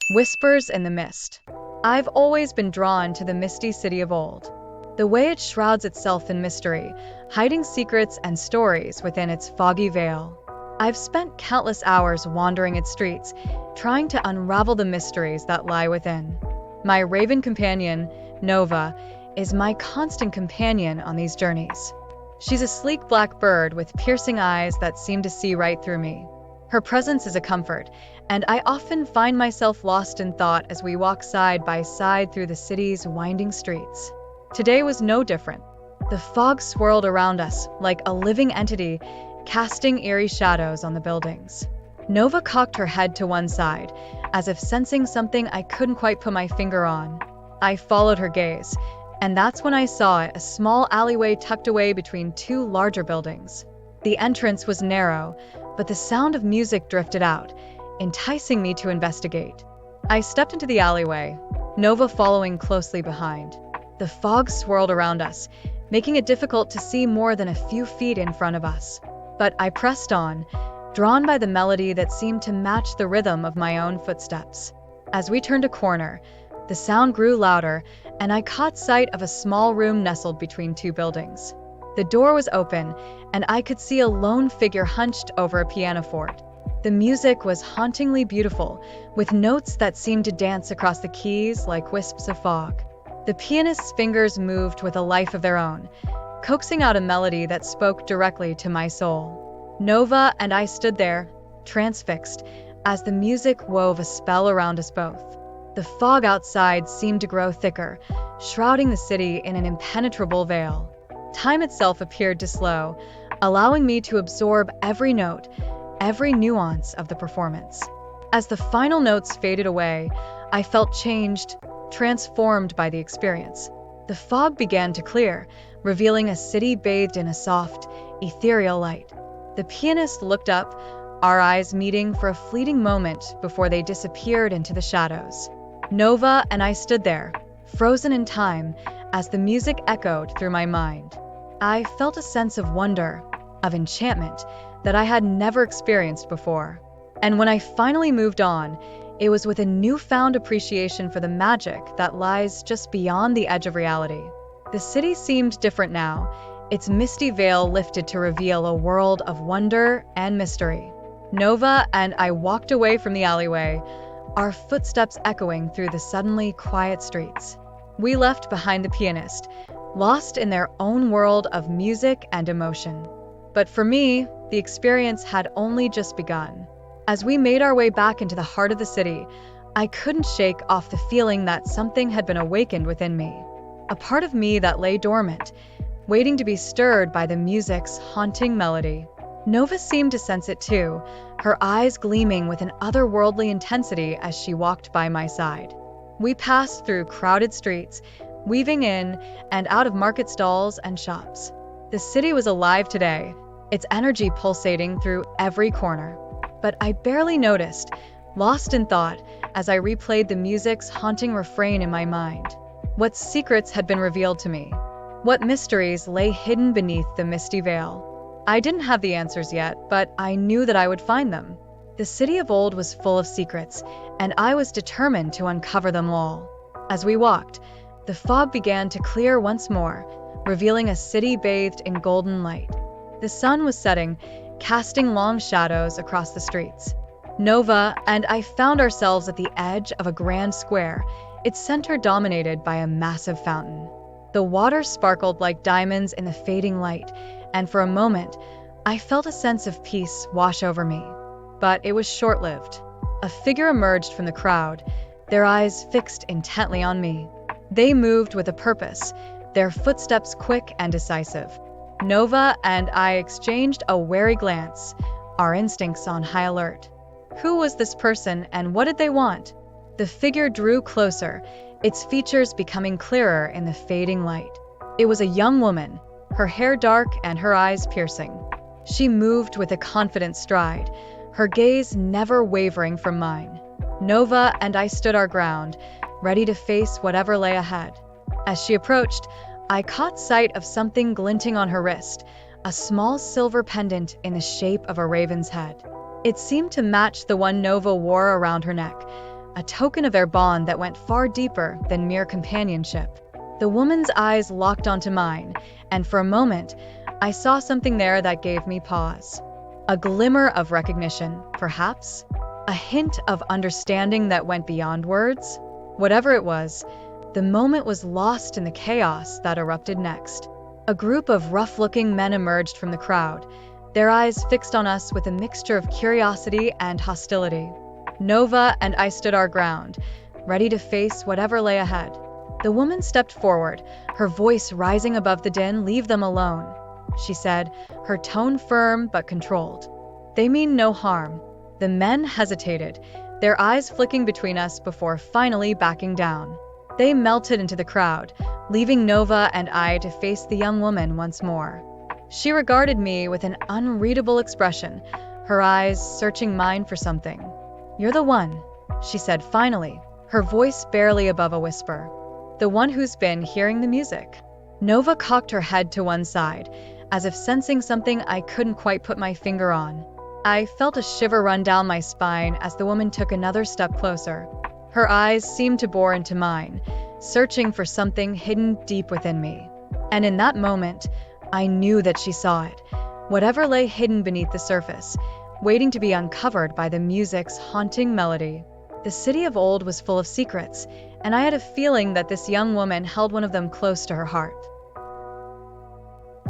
Whispers in the mist. I've always been drawn to the misty city of old. The way it shrouds itself in mystery, hiding secrets and stories within its foggy veil. I've spent countless hours wandering its streets, trying to unravel the mysteries that lie within. My raven companion, Nova, is my constant companion on these journeys. She's a sleek black bird with piercing eyes that seem to see right through me. Her presence is a comfort, and I often find myself lost in thought as we walk side by side through the city's winding streets. Today was no different. The fog swirled around us like a living entity, casting eerie shadows on the buildings. Nova cocked her head to one side, as if sensing something I couldn't quite put my finger on. I followed her gaze, and that's when I saw it, a small alleyway tucked away between two larger buildings. The entrance was narrow, but the sound of music drifted out, enticing me to investigate. I stepped into the alleyway, Nova following closely behind. The fog swirled around us, making it difficult to see more than a few feet in front of us. But I pressed on, drawn by the melody that seemed to match the rhythm of my own footsteps. As we turned a corner, the sound grew louder, and I caught sight of a small room nestled between two buildings. The door was open, and I could see a lone figure hunched over a pianoforte. The music was hauntingly beautiful, with notes that seemed to dance across the keys like wisps of fog. The pianist's fingers moved with a life of their own, coaxing out a melody that spoke directly to my soul. Nova and I stood there, transfixed, as the music wove a spell around us both. The fog outside seemed to grow thicker, shrouding the city in an impenetrable veil. Time itself appeared to slow, allowing me to absorb every note, every nuance of the performance. As the final notes faded away, I felt changed, transformed by the experience. The fog began to clear, revealing a city bathed in a soft, ethereal light. The pianist looked up, our eyes meeting for a fleeting moment before they disappeared into the shadows. Nova and I stood there, frozen in time, as the music echoed through my mind. I felt a sense of wonder, of enchantment, that I had never experienced before. And when I finally moved on, it was with a newfound appreciation for the magic that lies just beyond the edge of reality. The city seemed different now, its misty veil lifted to reveal a world of wonder and mystery. Nova and I walked away from the alleyway, our footsteps echoing through the suddenly quiet streets. We left behind the pianist, lost in their own world of music and emotion. But for me, the experience had only just begun. As we made our way back into the heart of the city, I couldn't shake off the feeling that something had been awakened within me. A part of me that lay dormant, waiting to be stirred by the music's haunting melody. Nova seemed to sense it too, her eyes gleaming with an otherworldly intensity as she walked by my side. We passed through crowded streets, weaving in and out of market stalls and shops. The city was alive today, its energy pulsating through every corner. But I barely noticed, lost in thought, as I replayed the music's haunting refrain in my mind. What secrets had been revealed to me? What mysteries lay hidden beneath the misty veil? I didn't have the answers yet, but I knew that I would find them. The city of old was full of secrets, and I was determined to uncover them all. As we walked, the fog began to clear once more, revealing a city bathed in golden light. The sun was setting, casting long shadows across the streets. Nova and I found ourselves at the edge of a grand square, its center dominated by a massive fountain. The water sparkled like diamonds in the fading light, and for a moment, I felt a sense of peace wash over me. But it was short-lived. A figure emerged from the crowd, their eyes fixed intently on me. They moved with a purpose, their footsteps quick and decisive. Nova and I exchanged a wary glance, our instincts on high alert. Who was this person and what did they want? The figure drew closer, its features becoming clearer in the fading light. It was a young woman, her hair dark and her eyes piercing. She moved with a confident stride, her gaze never wavering from mine. Nova and I stood our ground, ready to face whatever lay ahead. As she approached, I caught sight of something glinting on her wrist, a small silver pendant in the shape of a raven's head. It seemed to match the one Nova wore around her neck, a token of their bond that went far deeper than mere companionship. The woman's eyes locked onto mine, and for a moment, I saw something there that gave me pause. A glimmer of recognition, perhaps? A hint of understanding that went beyond words? Whatever it was, the moment was lost in the chaos that erupted next. A group of rough-looking men emerged from the crowd, their eyes fixed on us with a mixture of curiosity and hostility. Nova and I stood our ground, ready to face whatever lay ahead. The woman stepped forward, her voice rising above the din. "Leave them alone," she said, her tone firm but controlled. "They mean no harm." The men hesitated, their eyes flicking between us before finally backing down. They melted into the crowd, leaving Nova and I to face the young woman once more. She regarded me with an unreadable expression, her eyes searching mine for something. "You're the one," she said finally, her voice barely above a whisper. "The one who's been hearing the music." Nova cocked her head to one side, as if sensing something I couldn't quite put my finger on. I felt a shiver run down my spine as the woman took another step closer. Her eyes seemed to bore into mine, searching for something hidden deep within me. And in that moment, I knew that she saw it, whatever lay hidden beneath the surface, waiting to be uncovered by the music's haunting melody. The city of old was full of secrets, and I had a feeling that this young woman held one of them close to her heart.